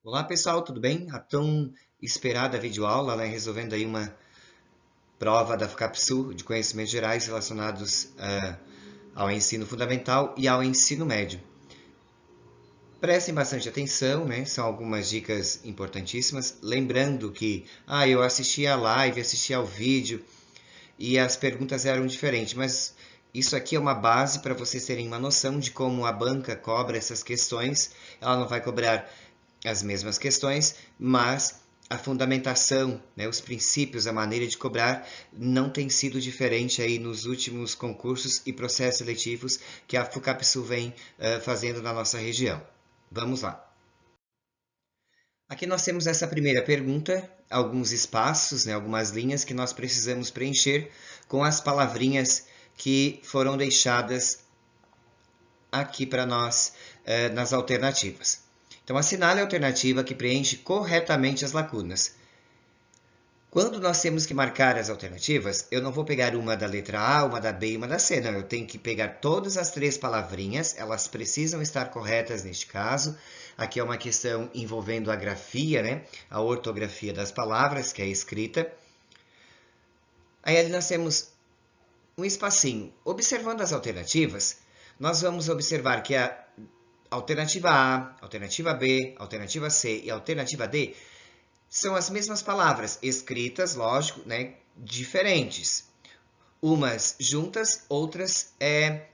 Olá pessoal, tudo bem? A tão esperada videoaula, né? Resolvendo aí uma prova da FUCAPSU de conhecimentos gerais relacionados ao ensino fundamental e ao ensino médio. Prestem bastante atenção, né? São algumas dicas importantíssimas. Lembrando que, eu assisti a live, assisti ao vídeo e as perguntas eram diferentes, mas isso aqui é uma base para vocês terem uma noção de como a banca cobra essas questões. Ela não vai cobrar as mesmas questões, mas a fundamentação, né, os princípios, a maneira de cobrar não tem sido diferente aí nos últimos concursos e processos seletivos que a FUCAPSU vem fazendo na nossa região. Vamos lá. Aqui nós temos essa primeira pergunta, alguns espaços, né, algumas linhas que nós precisamos preencher com as palavrinhas que foram deixadas aqui para nós nas alternativas. Então, assinale a alternativa que preenche corretamente as lacunas. Quando nós temos que marcar as alternativas, eu não vou pegar uma da letra A, uma da B e uma da C, não. Eu tenho que pegar todas as três palavrinhas, elas precisam estar corretas neste caso. Aqui é uma questão envolvendo a grafia, né? A ortografia das palavras, que é a escrita. Aí ali nós temos um espacinho. Observando as alternativas, nós vamos observar que a alternativa A, alternativa B, alternativa C e alternativa D são as mesmas palavras, escritas, lógico, né, diferentes. Umas juntas, outras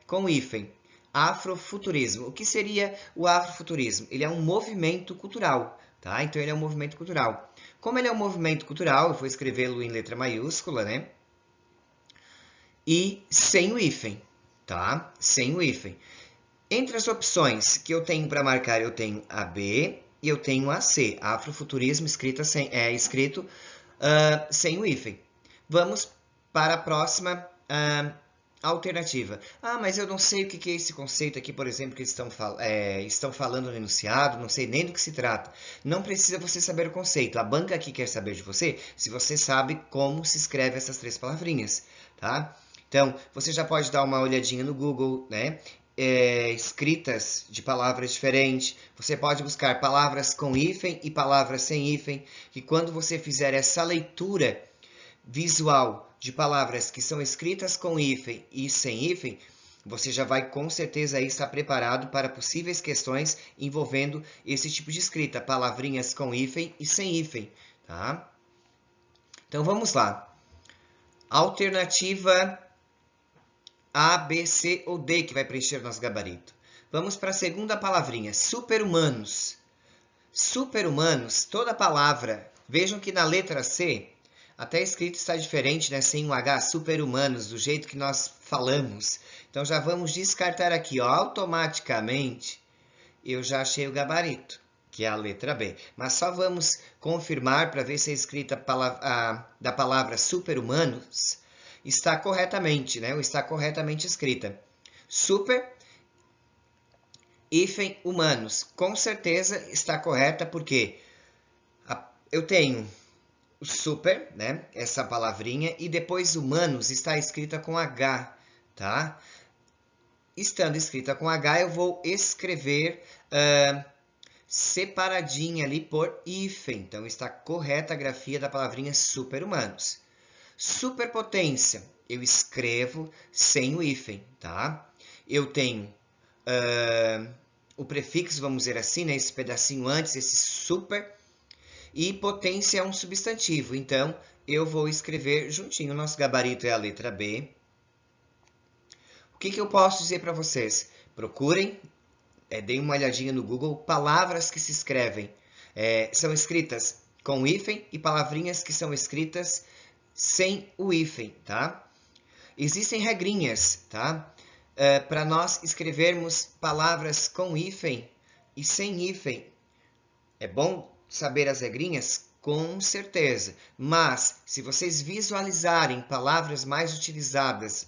com hífen. Afrofuturismo. O que seria o afrofuturismo? Ele é um movimento cultural, tá? Então ele é um movimento cultural. Como ele é um movimento cultural, eu vou escrevê-lo em letra maiúscula, né? E sem o hífen, tá? Sem o hífen. Entre as opções que eu tenho para marcar, eu tenho a B e eu tenho a C. Afrofuturismo escrito sem o hífen. Vamos para a próxima alternativa. Mas eu não sei o que é esse conceito aqui, por exemplo, que eles estão falando no enunciado, não sei nem do que se trata. Não precisa você saber o conceito. A banca aqui quer saber de você se você sabe como se escreve essas três palavrinhas, tá? Então, você já pode dar uma olhadinha no Google, né? Escritas de palavras diferentes. Você pode buscar palavras com hífen e palavras sem hífen, que quando você fizer essa leitura visual de palavras que são escritas com hífen e sem hífen, você já vai com certeza aí estar preparado para possíveis questões envolvendo esse tipo de escrita, palavrinhas com hífen e sem hífen, tá? Então vamos lá. Alternativa A, B, C ou D que vai preencher nosso gabarito. Vamos para a segunda palavrinha, super-humanos. Super-humanos, toda palavra, vejam que na letra C, até escrito está diferente, né? Sem um H, super-humanos, do jeito que nós falamos. Então já vamos descartar aqui, ó, automaticamente, eu já achei o gabarito, que é a letra B. Mas só vamos confirmar para ver se a escrita da palavra super-humanos está corretamente, né? Ou está corretamente escrita. Super hífen humanos. Com certeza está correta, porque eu tenho o super, né? Essa palavrinha, e depois humanos está escrita com H, tá? Estando escrita com H, eu vou escrever separadinha ali por hífen. Então está correta a grafia da palavrinha super-humanos. Superpotência, eu escrevo sem o hífen, tá? Eu tenho o prefixo, vamos dizer assim, né? Esse pedacinho antes, esse super, e potência é um substantivo, então eu vou escrever juntinho. O nosso gabarito é a letra B. O que eu posso dizer para vocês? Procurem, deem uma olhadinha no Google, palavras que se escrevem, são escritas com hífen e palavrinhas que são escritas sem o hífen, tá? Existem regrinhas, tá? Para nós escrevermos palavras com hífen e sem hífen. É bom saber as regrinhas? Com certeza. Mas, se vocês visualizarem palavras mais utilizadas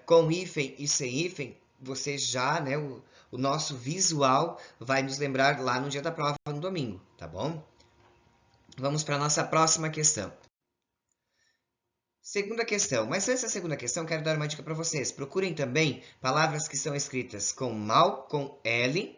com hífen e sem hífen, vocês já, né, o nosso visual vai nos lembrar lá no dia da prova, no domingo, tá bom? Vamos para a nossa próxima questão. Segunda questão, mas antes da segunda questão, quero dar uma dica para vocês. Procurem também palavras que são escritas com mal, com L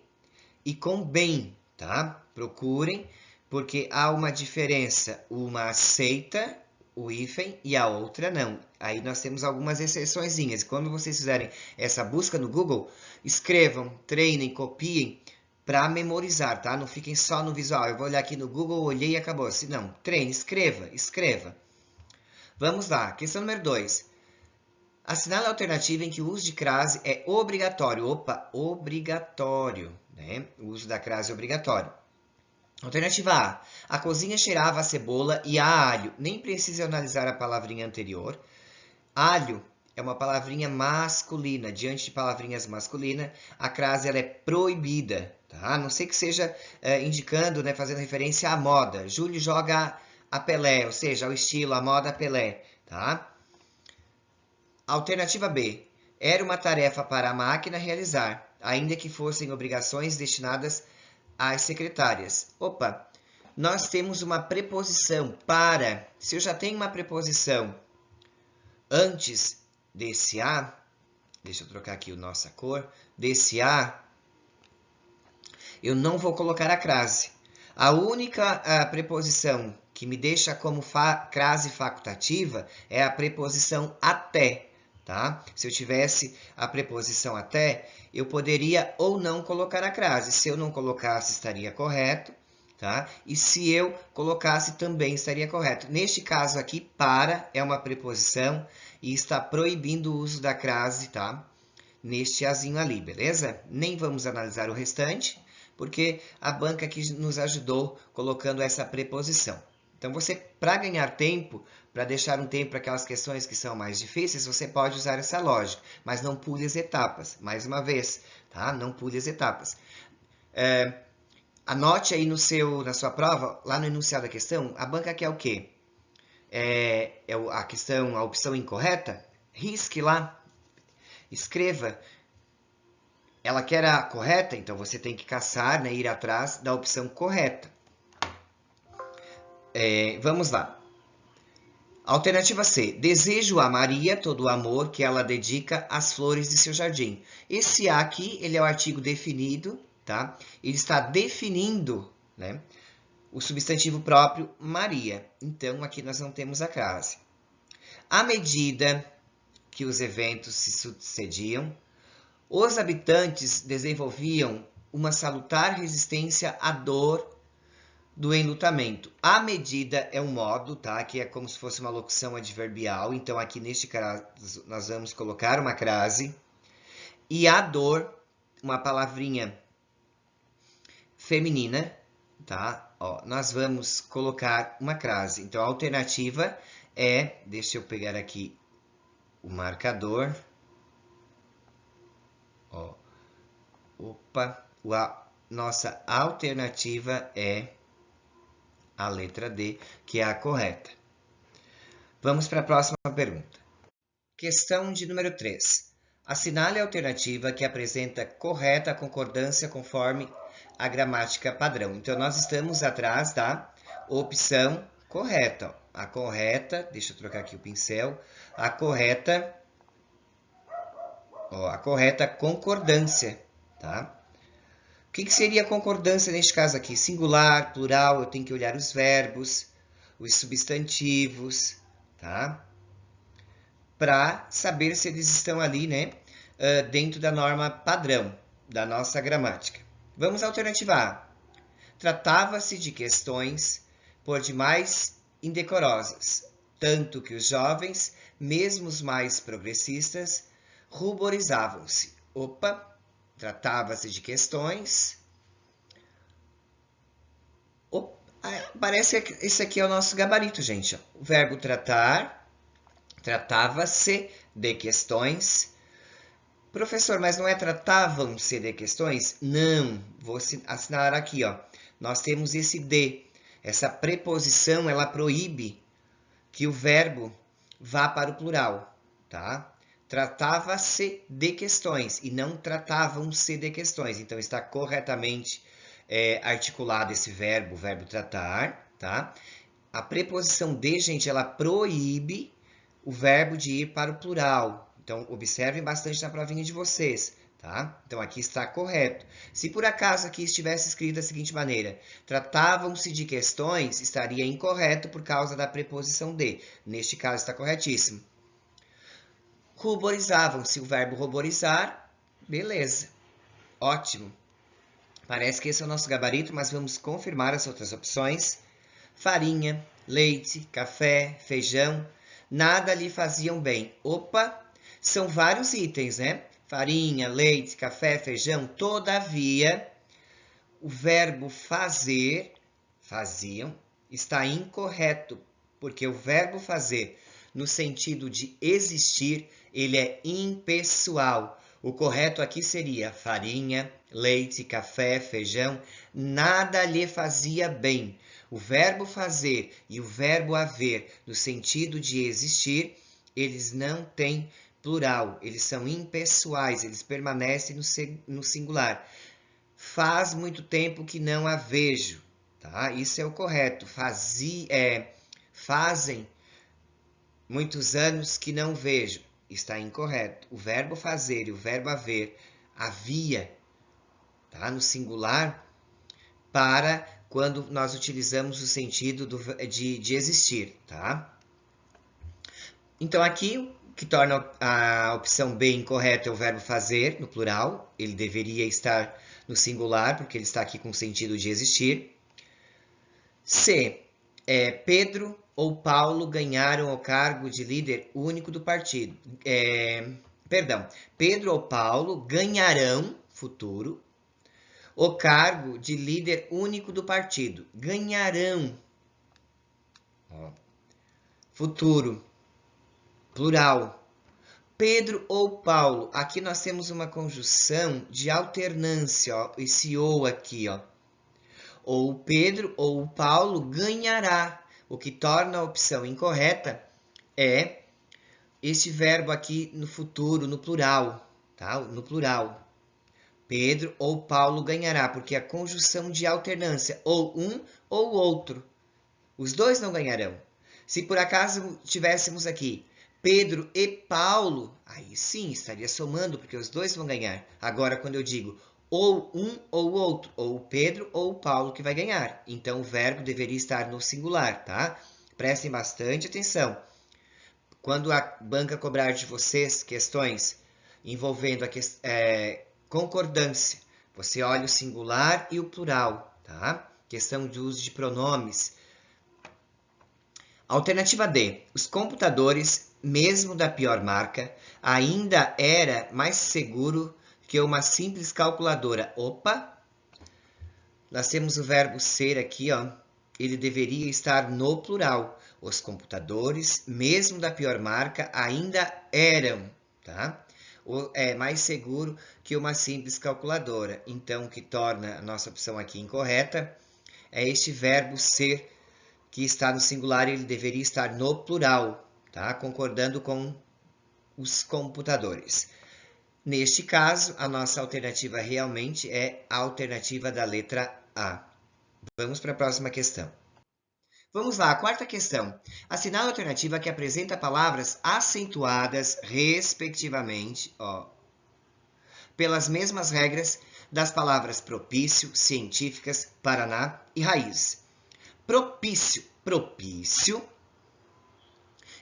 e com bem, tá? Procurem, porque há uma diferença. Uma aceita o hífen e a outra não. Aí nós temos algumas exceçõezinhas. Quando vocês fizerem essa busca no Google, escrevam, treinem, copiem para memorizar, tá? Não fiquem só no visual. Eu vou olhar aqui no Google, olhei e acabou. Se não, treine, escreva, escreva. Vamos lá, questão número 2. Assinale a alternativa em que o uso de crase é obrigatório. Opa, obrigatório, né? O uso da crase é obrigatório. Alternativa A. A cozinha cheirava a cebola e a alho. Nem precisa analisar a palavrinha anterior. Alho é uma palavrinha masculina. Diante de palavrinhas masculinas, a crase ela é proibida. Tá? A não ser que seja indicando, né, fazendo referência à moda. Júlio joga a Pelé, ou seja, ao estilo, a moda Pelé. Tá? Alternativa B. Era uma tarefa para a máquina realizar, ainda que fossem obrigações destinadas às secretárias. Opa, nós temos uma preposição para. Se eu já tenho uma preposição antes desse a, deixa eu trocar aqui a nossa cor, desse a, eu não vou colocar a crase. A única preposição que me deixa como crase facultativa é a preposição até. Tá? Se eu tivesse a preposição até, eu poderia ou não colocar a crase. Se eu não colocasse, estaria correto. Tá? E se eu colocasse, também estaria correto. Neste caso aqui, para é uma preposição e está proibindo o uso da crase, tá? Neste azinho ali, beleza? Nem vamos analisar o restante, porque a banca aqui nos ajudou colocando essa preposição. Então, você, para ganhar tempo, para deixar um tempo para aquelas questões que são mais difíceis, você pode usar essa lógica, mas não pule as etapas. Mais uma vez, tá? Não pule as etapas. Anote aí na sua prova, lá no enunciado da questão, a banca quer o quê? A opção incorreta? Risque lá, escreva. Ela quer a correta, então você tem que caçar, né, ir atrás da opção correta. Vamos lá. Alternativa C. Desejo a Maria todo o amor que ela dedica às flores de seu jardim. Esse A aqui, ele é o artigo definido, tá? Ele está definindo, né, o substantivo próprio Maria. Então, aqui nós não temos a crase. À medida que os eventos se sucediam, os habitantes desenvolviam uma salutar resistência à dor do enlutamento. À medida é um modo, tá? Que é como se fosse uma locução adverbial. Então, aqui neste caso, nós vamos colocar uma crase. E a dor, uma palavrinha feminina, tá? Ó, nós vamos colocar uma crase. Então, a alternativa é... Deixa eu pegar aqui o marcador. Ó. Opa. Nossa alternativa é a letra D, que é a correta. Vamos para a próxima pergunta. Questão de número 3. Assinale a alternativa que apresenta correta concordância conforme a gramática padrão. Então, nós estamos atrás da opção correta. A correta, deixa eu trocar aqui o pincel, a correta concordância, tá? O que seria concordância neste caso aqui? Singular, plural, eu tenho que olhar os verbos, os substantivos, tá? Para saber se eles estão ali, né, dentro da norma padrão da nossa gramática. Vamos à alternativa A. Tratava-se de questões por demais indecorosas, tanto que os jovens, mesmo os mais progressistas, ruborizavam-se. Opa! Tratava-se de questões. Parece que esse aqui é o nosso gabarito, gente. O verbo tratar. Tratava-se de questões. Professor, mas não é tratavam-se de questões? Não. Vou assinalar aqui, ó. Nós temos esse de. Essa preposição, ela proíbe que o verbo vá para o plural, tá? Tratava-se de questões e não tratavam-se de questões. Então, está corretamente articulado esse verbo, o verbo tratar, tá? A preposição de, gente, ela proíbe o verbo de ir para o plural. Então, observem bastante na provinha de vocês. tá? Então, aqui está correto. Se por acaso aqui estivesse escrito da seguinte maneira, tratavam-se de questões, estaria incorreto por causa da preposição de. Neste caso, está corretíssimo. Ruborizavam-se, o verbo ruborizar, beleza, ótimo. Parece que esse é o nosso gabarito, mas vamos confirmar as outras opções. Farinha, leite, café, feijão, nada lhe faziam bem. Opa, são vários itens, né? Farinha, leite, café, feijão. Todavia, o verbo fazer, faziam, está incorreto, porque o verbo fazer, no sentido de existir, ele é impessoal. O correto aqui seria farinha, leite, café, feijão, nada lhe fazia bem. O verbo fazer e o verbo haver, no sentido de existir, eles não têm plural, eles são impessoais, eles permanecem no singular. Faz muito tempo que não a vejo, tá? Isso é o correto. Fazem muitos anos que não vejo. Está incorreto. O verbo fazer e o verbo haver, havia, tá? No singular, para quando nós utilizamos o sentido de existir, tá? Então, aqui, o que torna a opção B incorreta é o verbo fazer, no plural. Ele deveria estar no singular, porque ele está aqui com o sentido de existir. C. Pedro ou Paulo ganharam o cargo de líder único do partido. Pedro ou Paulo ganharão, futuro, o cargo de líder único do partido. Ganharão. Ó. Futuro. Plural. Pedro ou Paulo. Aqui nós temos uma conjunção de alternância. Ó. Esse ou aqui. Ó. Ou Pedro ou o Paulo ganhará. O que torna a opção incorreta é este verbo aqui no futuro, no plural. Tá? No plural. Pedro ou Paulo ganhará, porque é a conjunção de alternância, ou um ou outro. Os dois não ganharão. Se por acaso tivéssemos aqui Pedro e Paulo, aí sim estaria somando, porque os dois vão ganhar. Agora, quando eu digo ou um ou outro, ou o Pedro ou o Paulo que vai ganhar. Então, o verbo deveria estar no singular, tá? Prestem bastante atenção. Quando a banca cobrar de vocês questões envolvendo a concordância, você olha o singular e o plural, tá? Questão de uso de pronomes. Alternativa D. Os computadores, mesmo da pior marca, ainda era mais seguro que uma simples calculadora. Opa! Nós temos o verbo ser aqui, ó. Ele deveria estar no plural. Os computadores, mesmo da pior marca, ainda eram, tá? É mais seguro que uma simples calculadora. Então, o que torna a nossa opção aqui incorreta é este verbo ser, que está no singular, ele deveria estar no plural, tá? Concordando com os computadores. Neste caso, a nossa alternativa realmente é a alternativa da letra A. Vamos para a próxima questão. Vamos lá, a quarta questão. Assinale a alternativa que apresenta palavras acentuadas, respectivamente, ó, pelas mesmas regras das palavras propício, científicas, paraná e raiz. Propício. Propício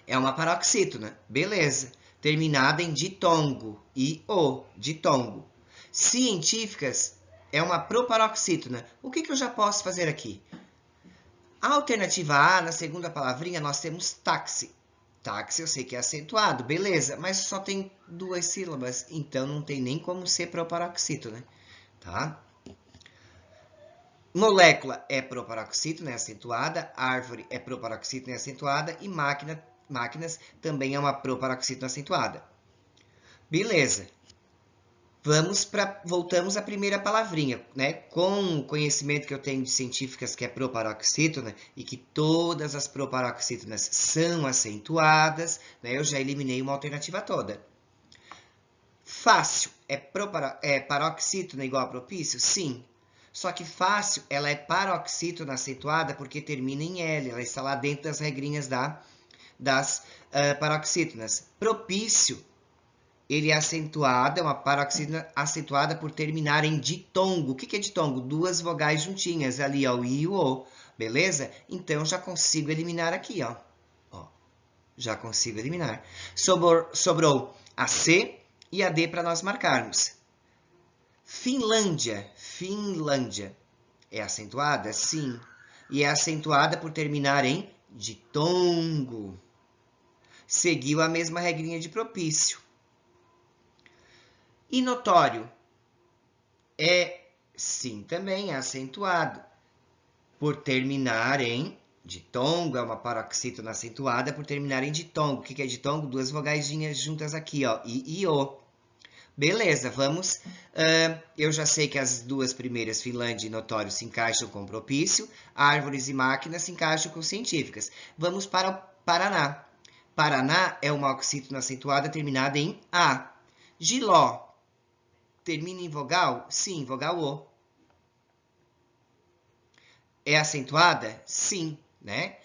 é uma paroxítona, beleza. Terminada em ditongo, I-O, ditongo. Científicas é uma proparoxítona. O que eu já posso fazer aqui? A alternativa A, na segunda palavrinha, nós temos táxi. Táxi eu sei que é acentuado, beleza, mas só tem duas sílabas, então não tem nem como ser proparoxítona, tá? Molécula é proparoxítona, é acentuada. Árvore é proparoxítona, é acentuada. E máquinas também é uma proparoxítona acentuada. Beleza. Voltamos à primeira palavrinha, né? Com o conhecimento que eu tenho de científicas que é proparoxítona e que todas as proparoxítonas são acentuadas, né? Eu já eliminei uma alternativa toda. Fácil é paroxítona igual a propício? Sim. Só que fácil, ela é paroxítona acentuada porque termina em L, ela está lá dentro das regrinhas das paroxítonas. Propício ele é acentuado, é uma paroxítona acentuada por terminar em ditongo. O que é ditongo? Duas vogais juntinhas ali, ó, o I e o O, beleza? Então, já consigo eliminar aqui, ó. Já consigo eliminar. Sobrou a C e a D para nós marcarmos. Finlândia. Finlândia. É acentuada? Sim. E é acentuada por terminar em ditongo. Seguiu a mesma regrinha de propício. E notório? É, sim, também é acentuado por terminar em ditongo. É uma paroxítona acentuada por terminar em ditongo. O que é ditongo? Duas vogaizinhas juntas aqui, ó, I e O. Beleza, vamos. Eu já sei que as duas primeiras, Finlândia e notório, se encaixam com propício. Árvores e máquinas se encaixam com científicas. Vamos para o Paraná. Paraná é uma oxítona acentuada terminada em A. Giló. Termina em vogal? Sim, vogal O. É acentuada? Sim, né?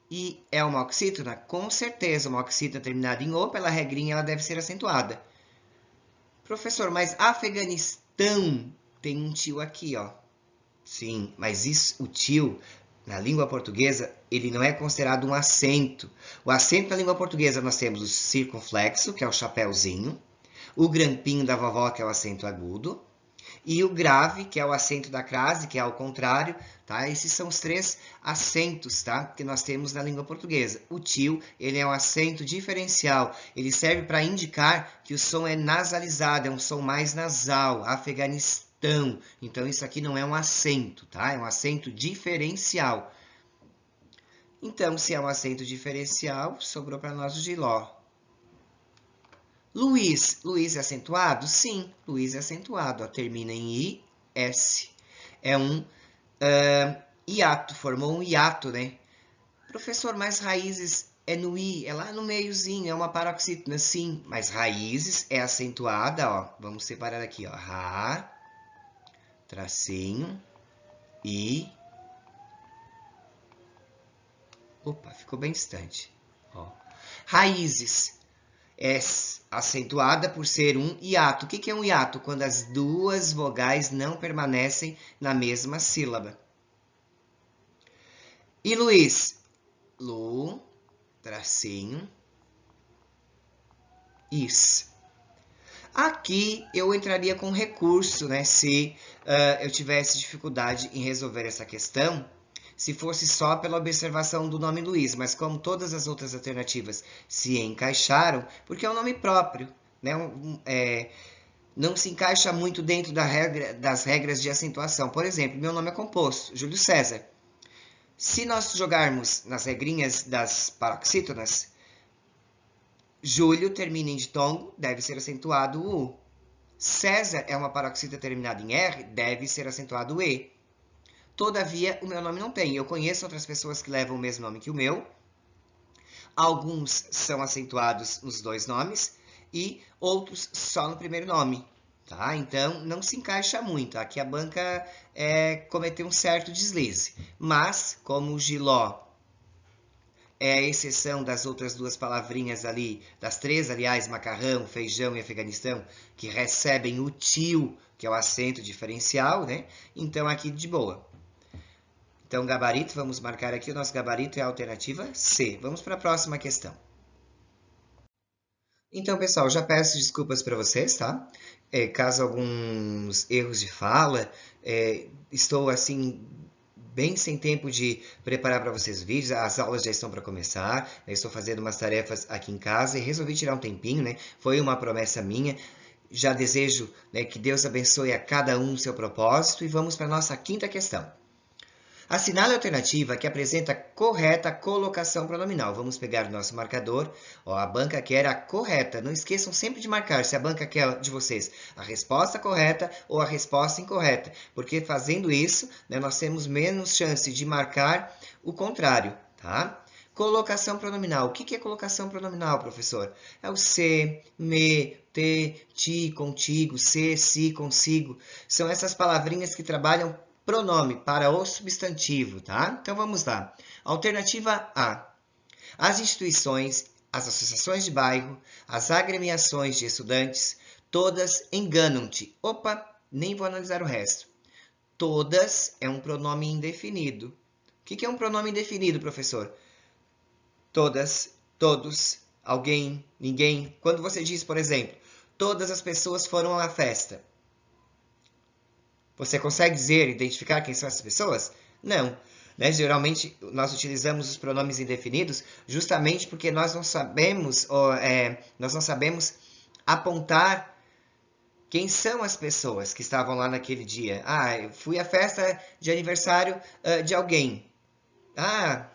E é uma oxítona? Com certeza, uma oxítona terminada em O, pela regrinha, ela deve ser acentuada. Professor, mas Afeganistão tem um tio aqui, ó. Sim, mas isso, o tio, na língua portuguesa, ele não é considerado um acento. O acento na língua portuguesa nós temos o circunflexo, que é o chapéuzinho, o grampinho da vovó, que é o acento agudo, e o grave, que é o acento da crase, que é ao contrário, tá? Esses são os três acentos, tá? Que nós temos na língua portuguesa. O tio, ele é um acento diferencial. Ele serve para indicar que o som é nasalizado, é um som mais nasal. Afeganistão. Então, isso aqui não é um acento, tá? É um acento diferencial. Então, se é um acento diferencial, sobrou para nós o Giló. Luiz. Luiz é acentuado? Sim, Luiz é acentuado. Ó, termina em I, S. É um hiato, formou um hiato, né? Professor, mas raízes é no I, é lá no meiozinho, é uma paroxítona, sim. Mas raízes é acentuada, ó. Vamos separar aqui, ó. Rá, tracinho, I. Opa, ficou bem distante. Ó. Raízes é acentuada por ser um hiato. O que é um hiato? Quando as duas vogais não permanecem na mesma sílaba. E Luiz? Lu, tracinho, is. Aqui eu entraria com recurso, né? Se eu tivesse dificuldade em resolver essa questão, se fosse só pela observação do nome Luiz, mas como todas as outras alternativas se encaixaram, porque é um nome próprio, né? Não se encaixa muito dentro das regras de acentuação. Por exemplo, meu nome é composto, Júlio César. Se nós jogarmos nas regrinhas das paroxítonas, Júlio termina em ditongo, deve ser acentuado o U. César é uma paroxítona terminada em R, deve ser acentuado o E. Todavia, o meu nome não tem. Eu conheço outras pessoas que levam o mesmo nome que o meu. Alguns são acentuados nos dois nomes e outros só no primeiro nome. Tá? Então, não se encaixa muito. Aqui a banca cometeu um certo deslize. Mas, como o Giló é a exceção das outras duas palavrinhas ali, das três, aliás, macarrão, feijão e Afeganistão, que recebem o tio, que é o acento diferencial, né? Então, aqui de boa. Então, gabarito, vamos marcar aqui, o nosso gabarito é a alternativa C. Vamos para a próxima questão. Então, pessoal, já peço desculpas para vocês, tá? Caso alguns erros de fala, estou, assim, bem sem tempo de preparar para vocês vídeos, as aulas já estão para começar, eu estou fazendo umas tarefas aqui em casa e resolvi tirar um tempinho, né? Foi uma promessa minha. Já desejo, né, que Deus abençoe a cada um o seu propósito e vamos para a nossa quinta questão. Assinale a alternativa que apresenta a correta colocação pronominal. Vamos pegar o nosso marcador. Ó, a banca quer a correta. Não esqueçam sempre de marcar se a banca quer de vocês a resposta correta ou a resposta incorreta. Porque fazendo isso, né, nós temos menos chance de marcar o contrário, tá? Colocação pronominal. O que é colocação pronominal, professor? É o se, me, te, ti, contigo, se, si, consigo. São essas palavrinhas que trabalham pronome para o substantivo, tá? Então vamos lá. Alternativa A. As instituições as associações de bairro, as agremiações de estudantes, todas enganam-te. Opa, nem vou analisar o resto. Todas é um pronome indefinido. O que é um pronome indefinido, professor? Todas, todos, alguém, ninguém. Quando você diz, por exemplo, todas as pessoas foram à festa. Você consegue dizer, identificar quem são essas pessoas? Não. Né? Geralmente, nós utilizamos os pronomes indefinidos justamente porque nós não sabemos apontar quem são as pessoas que estavam lá naquele dia. Ah, eu fui à festa de aniversário de alguém. Ah,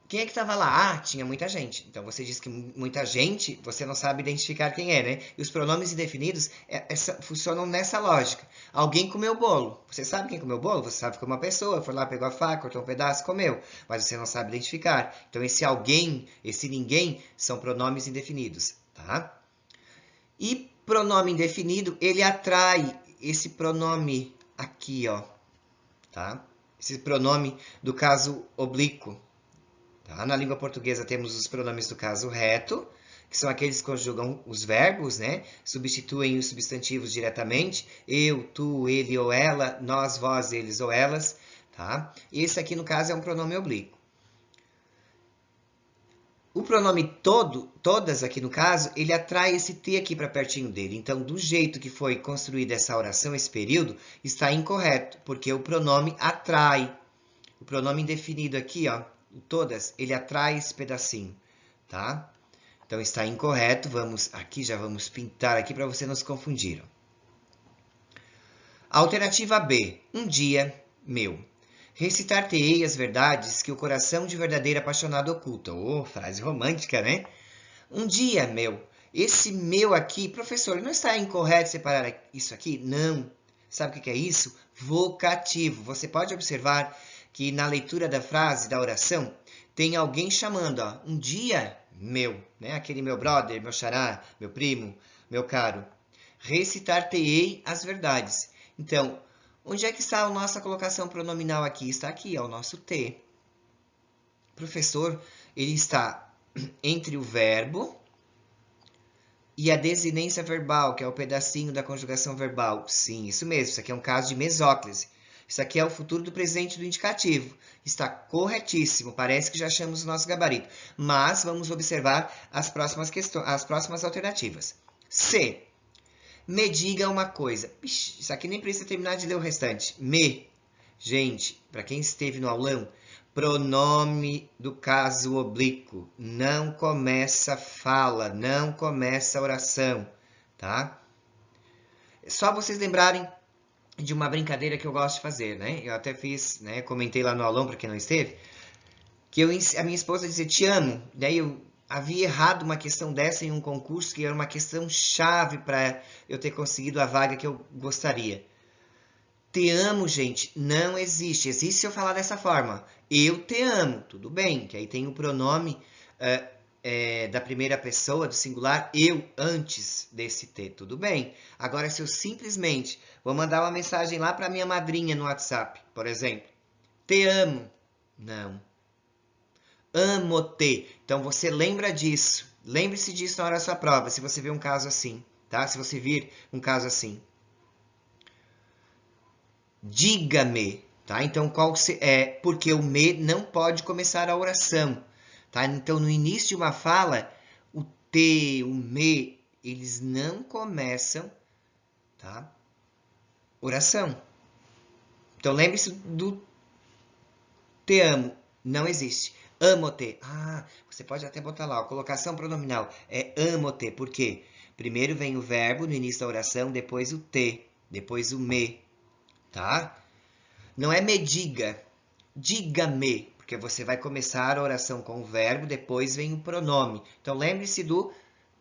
quem é que estava lá? Ah, tinha muita gente. Então, você diz que muita gente, você não sabe identificar quem é, né? E os pronomes indefinidos funcionam nessa lógica. Alguém comeu bolo. Você sabe quem comeu bolo? Você sabe que foi uma pessoa, foi lá, pegou a faca, cortou um pedaço, comeu. Mas você não sabe identificar. Então, esse alguém, esse ninguém, são pronomes indefinidos, tá? E pronome indefinido, ele atrai esse pronome aqui, ó, tá? Esse pronome do caso oblíquo. Tá? Na língua portuguesa temos os pronomes do caso reto, que são aqueles que conjugam os verbos, né? Substituem os substantivos diretamente. Eu, tu, ele ou ela, nós, vós, eles ou elas. Tá? E esse aqui, no caso, é um pronome oblíquo. O pronome todas aqui no caso, ele atrai esse T aqui para pertinho dele. Então, do jeito que foi construída essa oração, esse período, está incorreto, porque o pronome atrai. O pronome indefinido aqui, ó, todas, ele atrai esse pedacinho, tá? Então, está incorreto. Já vamos pintar aqui para você não se confundir. Alternativa B. Um dia meu. Recitar-te-ei as verdades que o coração de verdadeiro apaixonado oculta. Oh, frase romântica, né? Um dia meu. Esse meu aqui, professor, não está incorreto separar isso aqui? Não. Sabe o que é isso? Vocativo. Você pode observar que na leitura da frase, da oração, tem alguém chamando, ó, um dia meu, né? Aquele meu brother, meu xará, meu primo, meu caro. Recitar-te-ei as verdades. Então, onde é que está a nossa colocação pronominal aqui? Está aqui, é o nosso T. O professor, ele está entre o verbo e a desinência verbal, que é o pedacinho da conjugação verbal. Sim, isso mesmo. Isso aqui é um caso de mesóclise. Isso aqui é o futuro do presente do indicativo. Está corretíssimo. Parece que já achamos o nosso gabarito. Mas vamos observar as próximas alternativas. C. Me diga uma coisa. Ixi, isso aqui nem precisa terminar de ler o restante. Me. Gente, para quem esteve no aulão, pronome do caso oblíquo. Não começa fala, não começa oração, tá? É só vocês lembrarem de uma brincadeira que eu gosto de fazer, né? Eu até fiz, né? Comentei lá no aulão para quem não esteve, que a minha esposa dizia, te amo. Daí eu havia errado uma questão dessa em um concurso, que era uma questão chave para eu ter conseguido a vaga que eu gostaria. Te amo, gente, não existe. Existe se eu falar dessa forma. Eu te amo, tudo bem, que aí tem o pronome da primeira pessoa, do singular, eu, antes desse te, tudo bem. Agora, se eu simplesmente vou mandar uma mensagem lá para minha madrinha no WhatsApp, por exemplo, te amo, não. Amo-te. Então, você lembra disso. Lembre-se disso na hora da sua prova, se você ver um caso assim, tá? Se você vir um caso assim. Diga-me, tá? Então, porque o me não pode começar a oração, tá? Então, no início de uma fala, o te, o me, eles não começam, tá? Oração. Então, lembre-se do te amo, não existe. Amo-te. Ah, você pode até botar lá, a colocação pronominal é amo-te, por quê? Primeiro vem o verbo no início da oração, depois o te, depois o me, tá? Não é me diga, diga-me, porque você vai começar a oração com o verbo, depois vem o pronome. Então, lembre-se do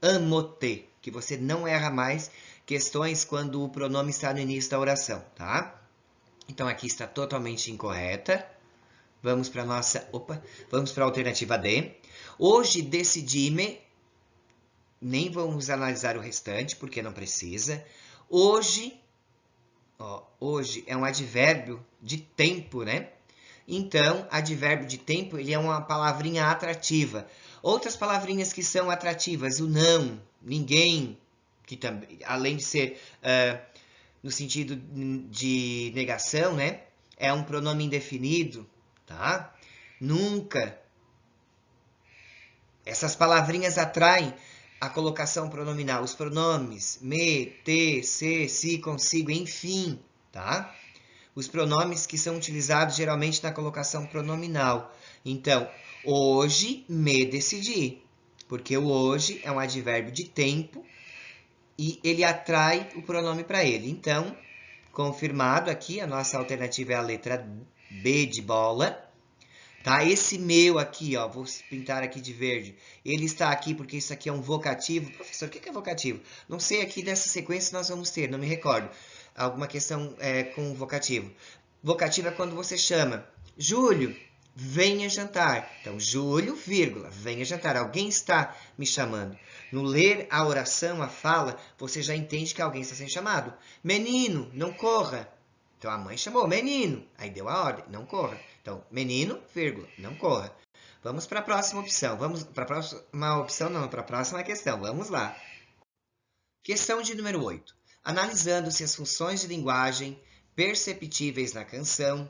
amo-te, que você não erra mais questões quando o pronome está no início da oração, tá? Então, aqui está totalmente incorreta. Vamos para a alternativa D. Hoje decidi-me, nem vamos analisar o restante, porque não precisa. Hoje é um advérbio de tempo, né? Então, advérbio de tempo, ele é uma palavrinha atrativa. Outras palavrinhas que são atrativas, o não, ninguém, que também, além de ser no sentido de negação, né? É um pronome indefinido, tá? Nunca. Essas palavrinhas atraem a colocação pronominal, os pronomes me, te, se, si, consigo, enfim, tá? Os pronomes que são utilizados geralmente na colocação pronominal. Então, hoje me decidi, porque o hoje é um advérbio de tempo e ele atrai o pronome para ele. Então, confirmado aqui, a nossa alternativa é a letra B de bola. Tá? Esse meu aqui, ó, vou pintar aqui de verde. Ele está aqui porque isso aqui é um vocativo. Professor, o que é vocativo? Não sei, aqui nessa sequência nós vamos ter, não me recordo. Alguma questão com vocativo. Vocativo é quando você chama Júlio, venha jantar. Então, Júlio, vírgula, venha jantar. Alguém está me chamando. No ler a oração, a fala, você já entende que alguém está sendo chamado. Menino, não corra. Então, a mãe chamou, menino. Aí deu a ordem, não corra. Então, menino, vírgula, não corra. Vamos para a próxima opção. Vamos para a próxima opção, não, para a próxima questão. Vamos lá. Questão de número 8. Analisando-se as funções de linguagem perceptíveis na canção,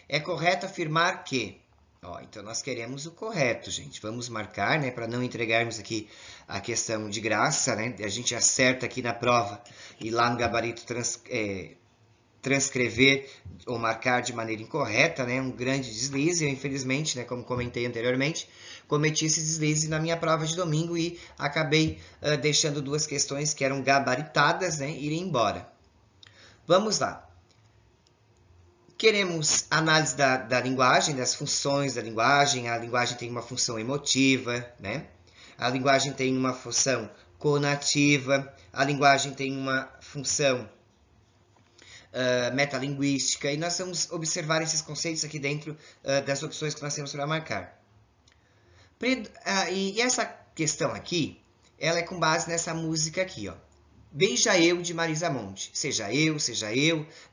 é correto afirmar que... Ó, então, nós queremos o correto, gente. Vamos marcar, né, para não entregarmos aqui a questão de graça, né? A gente acerta aqui na prova e lá no gabarito transcrever ou marcar de maneira incorreta, né? Um grande deslize. Eu, infelizmente, né, como comentei anteriormente, cometi esse deslize na minha prova de domingo e acabei deixando duas questões que eram gabaritadas, né, irem embora. Vamos lá. Queremos análise da linguagem, das funções da linguagem. A linguagem tem uma função emotiva, né? A linguagem tem uma função conativa. A linguagem tem uma função metalinguística. E nós vamos observar esses conceitos aqui dentro das opções que nós temos para marcar. E essa questão aqui, ela é com base nessa música aqui, ó. Beija eu, de Marisa Monte. Seja eu,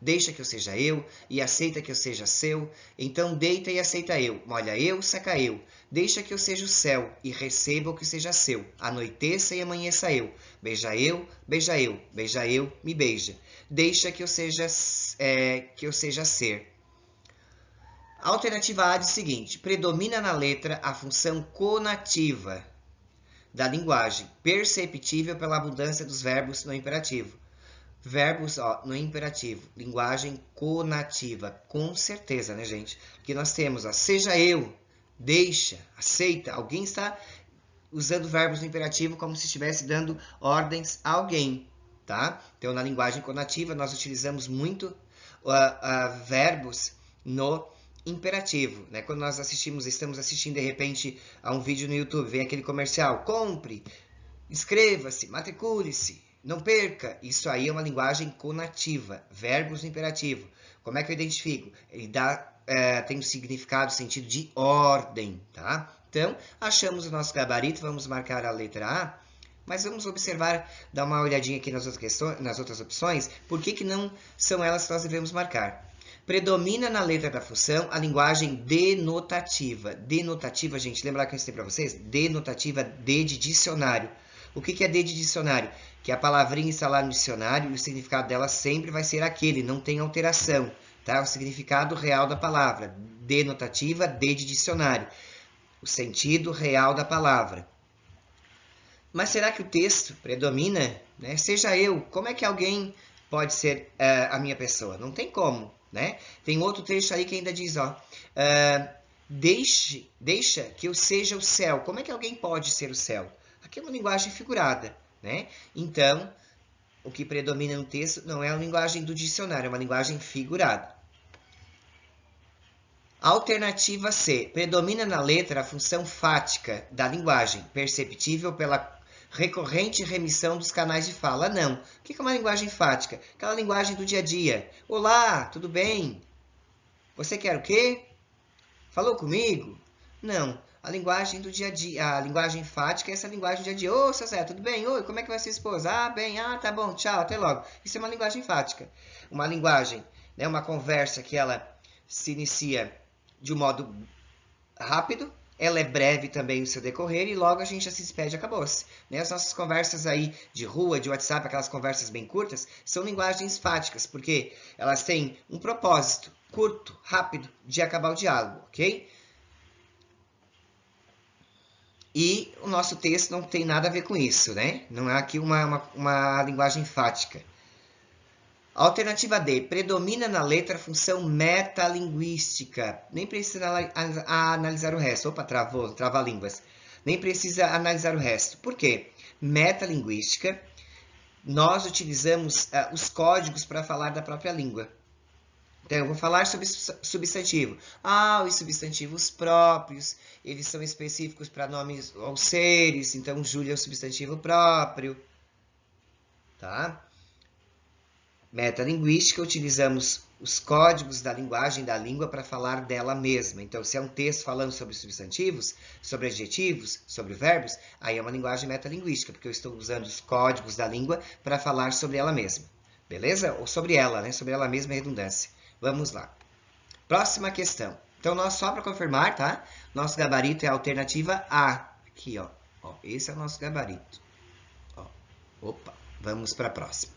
deixa que eu seja eu, e aceita que eu seja seu. Então deita e aceita eu, molha eu, seca eu. Deixa que eu seja o céu, e receba o que seja seu. Anoiteça e amanheça eu. Beija eu, beija eu, beija eu, me beija. Deixa que eu seja ser. A alternativa A diz o seguinte: predomina na letra a função conativa da linguagem, perceptível pela abundância dos verbos no imperativo. Verbos no imperativo, linguagem conativa, com certeza, né, gente? Porque nós temos, seja eu, deixa, aceita. Alguém está usando verbos no imperativo como se estivesse dando ordens a alguém, tá? Então, na linguagem conativa, nós utilizamos muito verbos no imperativo, né? Quando nós estamos assistindo de repente a um vídeo no YouTube, vem aquele comercial, compre, inscreva-se, matricule-se, não perca. Isso aí é uma linguagem conativa, verbos no imperativo. Como é que eu identifico? Ele tem um significado, sentido de ordem, tá? Então, achamos o nosso gabarito, vamos marcar a letra A, mas vamos observar, dar uma olhadinha aqui nas outras opções, por que não são elas que nós devemos marcar. Predomina na letra da função a linguagem denotativa. Denotativa, gente, lembrar que eu ensinei para vocês? Denotativa, D de dicionário. O que é D de dicionário? Que a palavrinha está lá no dicionário e o significado dela sempre vai ser aquele, não tem alteração, tá? O significado real da palavra. Denotativa, D de dicionário. O sentido real da palavra. Mas será que o texto predomina? Né? Seja eu, como é que alguém pode ser a minha pessoa? Não tem como. Né? Tem outro trecho aí que ainda diz, deixa que eu seja o céu. Como é que alguém pode ser o céu? Aqui é uma linguagem figurada, né? Então, o que predomina no texto não é a linguagem do dicionário, é uma linguagem figurada. Alternativa C. Predomina na letra a função fática da linguagem, perceptível pela recorrente remissão dos canais de fala. Não. O que é uma linguagem fática? Aquela linguagem do dia a dia. Olá, tudo bem? Você quer o quê? Falou comigo? Não. A linguagem do dia a dia, a linguagem fática é essa linguagem do dia a dia. Ô, seu Zé, tudo bem? Oi, como é que vai sua esposa? Ah, bem. Ah, tá bom, tchau, até logo. Isso é uma linguagem fática. Uma linguagem, né, uma conversa que ela se inicia de um modo rápido, ela é breve também no seu decorrer e logo a gente já se despede e acabou-se. Né? As nossas conversas aí de rua, de WhatsApp, aquelas conversas bem curtas, são linguagens fáticas, porque elas têm um propósito curto, rápido, de acabar o diálogo, ok? E o nosso texto não tem nada a ver com isso, né? Não é aqui uma linguagem fática. Alternativa D, predomina na letra a função metalinguística. Nem precisa analisar o resto. Opa, trava-línguas. Nem precisa analisar o resto. Por quê? Metalinguística, nós utilizamos os códigos para falar da própria língua. Então, eu vou falar sobre substantivo. Os substantivos próprios, eles são específicos para nomes ou seres. Então, Júlia é o substantivo próprio. Tá? Metalinguística, utilizamos os códigos da linguagem da língua para falar dela mesma. Então, se é um texto falando sobre substantivos, sobre adjetivos, sobre verbos, aí é uma linguagem metalinguística, porque eu estou usando os códigos da língua para falar sobre ela mesma. Beleza? Ou sobre ela, né? Sobre ela mesma é redundância. Vamos lá. Próxima questão. Então, nós, só para confirmar, tá? Nosso gabarito é a alternativa A. Aqui, ó. Esse é o nosso gabarito. Ó. Opa, vamos para a próxima.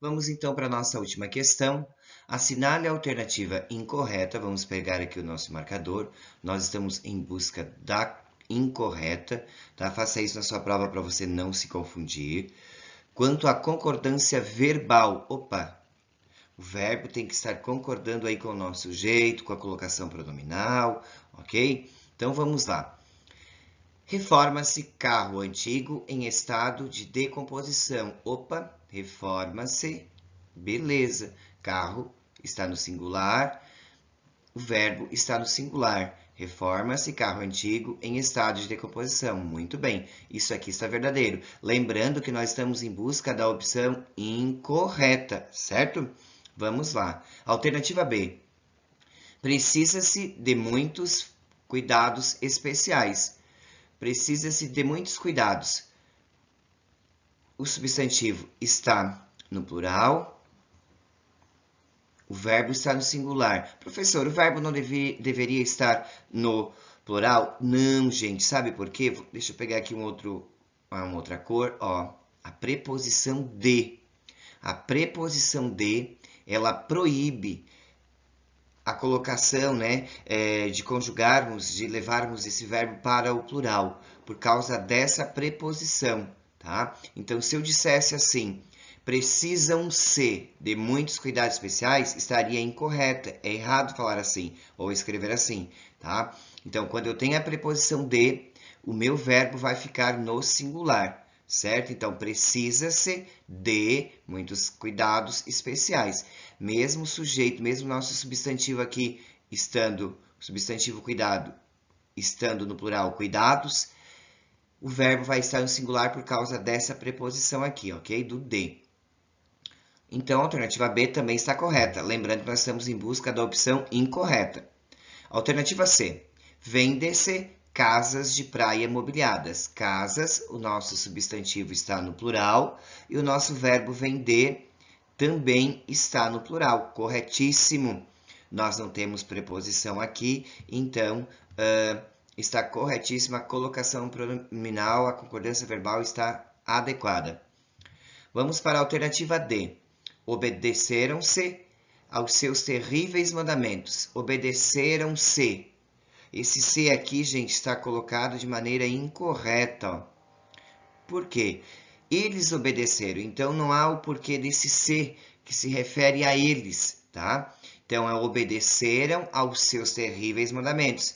Vamos então para a nossa última questão. Assinale a alternativa incorreta. Vamos pegar aqui o nosso marcador. Nós estamos em busca da incorreta, tá? Faça isso na sua prova para você não se confundir. Quanto à concordância verbal, o verbo tem que estar concordando aí com o nosso sujeito, com a colocação pronominal, ok? Então vamos lá. Reforma-se carro antigo em estado de decomposição. Reforma-se, beleza. Carro está no singular, o verbo está no singular. Reforma-se carro antigo em estado de decomposição. Muito bem, isso aqui está verdadeiro. Lembrando que nós estamos em busca da opção incorreta, certo? Vamos lá. Alternativa B. Precisa-se de muitos cuidados especiais. Precisa-se de muitos cuidados. O substantivo está no plural. O verbo está no singular. Professor, o verbo não deveria estar no plural? Não, gente. Sabe por quê? Deixa eu pegar aqui uma outra cor. A preposição de. A preposição de, ela proíbe a colocação, né, de conjugarmos, de levarmos esse verbo para o plural, por causa dessa preposição, tá? Então, se eu dissesse assim, precisam-se de muitos cuidados especiais, estaria incorreta, é errado falar assim, ou escrever assim, tá? Então, quando eu tenho a preposição de, o meu verbo vai ficar no singular, certo? Então, precisa-se de muitos cuidados especiais. Mesmo o sujeito, mesmo nosso substantivo aqui, substantivo cuidado, estando no plural cuidados, o verbo vai estar no singular por causa dessa preposição aqui, ok? Do de. Então, a alternativa B também está correta. Lembrando que nós estamos em busca da opção incorreta. Alternativa C. Vende-se casas de praia mobiliadas. Casas, o nosso substantivo está no plural e o nosso verbo vender também está no plural. Corretíssimo. Nós não temos preposição aqui, então está corretíssima a colocação pronominal, a concordância verbal está adequada. Vamos para a alternativa D. Obedeceram-se aos seus terríveis mandamentos. Obedeceram-se. Esse se aqui, gente, está colocado de maneira incorreta. Por quê? Eles obedeceram, então não há o porquê desse se que se refere a eles, tá? Então, obedeceram aos seus terríveis mandamentos.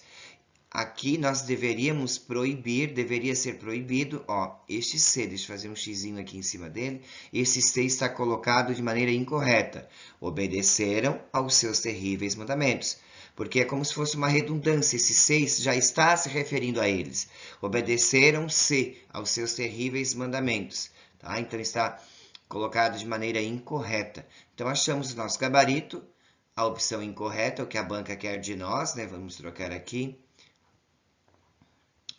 Aqui nós deveríamos proibir, deveria ser proibido, este se, deixa eu fazer um xizinho aqui em cima dele, esse se está colocado de maneira incorreta. Obedeceram aos seus terríveis mandamentos. Porque é como se fosse uma redundância, esse se já está se referindo a eles. Obedeceram-se aos seus terríveis mandamentos, tá? Então está colocado de maneira incorreta. Então achamos o nosso gabarito, a opção incorreta, o que a banca quer de nós, né? Vamos trocar aqui.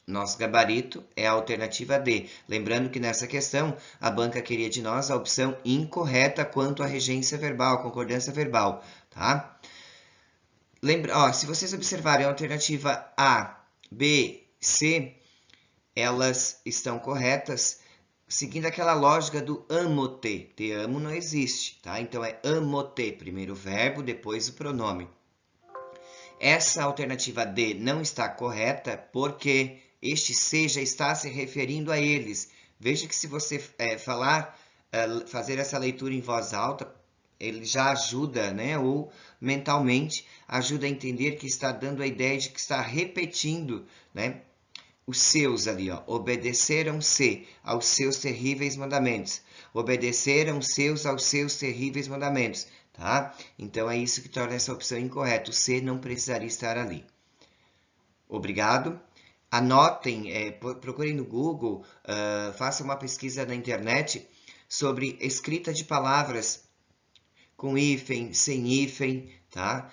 Nosso gabarito é a alternativa D. Lembrando que nessa questão, a banca queria de nós a opção incorreta quanto à regência verbal, concordância verbal, tá? Se vocês observarem a alternativa A, B, C, elas estão corretas, seguindo aquela lógica do amo-te. Te amo não existe, tá? Então é amo-te, primeiro o verbo, depois o pronome. Essa alternativa D não está correta porque este C já está se referindo a eles. Veja que se você fazer essa leitura em voz alta, ele já ajuda, né? Ou mentalmente ajuda a entender que está dando a ideia de que está repetindo, né? Os seus ali, ó, obedeceram-se aos seus terríveis mandamentos. Obedeceram-se aos seus terríveis mandamentos, tá? Então é isso que torna essa opção incorreta. O se não precisaria estar ali. Obrigado. Anotem, procurem no Google, façam uma pesquisa na internet sobre escrita de palavras com hífen, sem hífen, tá?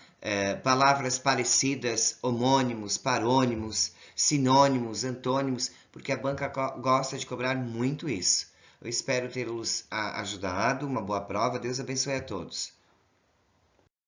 Palavras parecidas, homônimos, parônimos, sinônimos, antônimos, porque a banca gosta de cobrar muito isso. Eu espero tê-los ajudado. Uma boa prova. Deus abençoe a todos.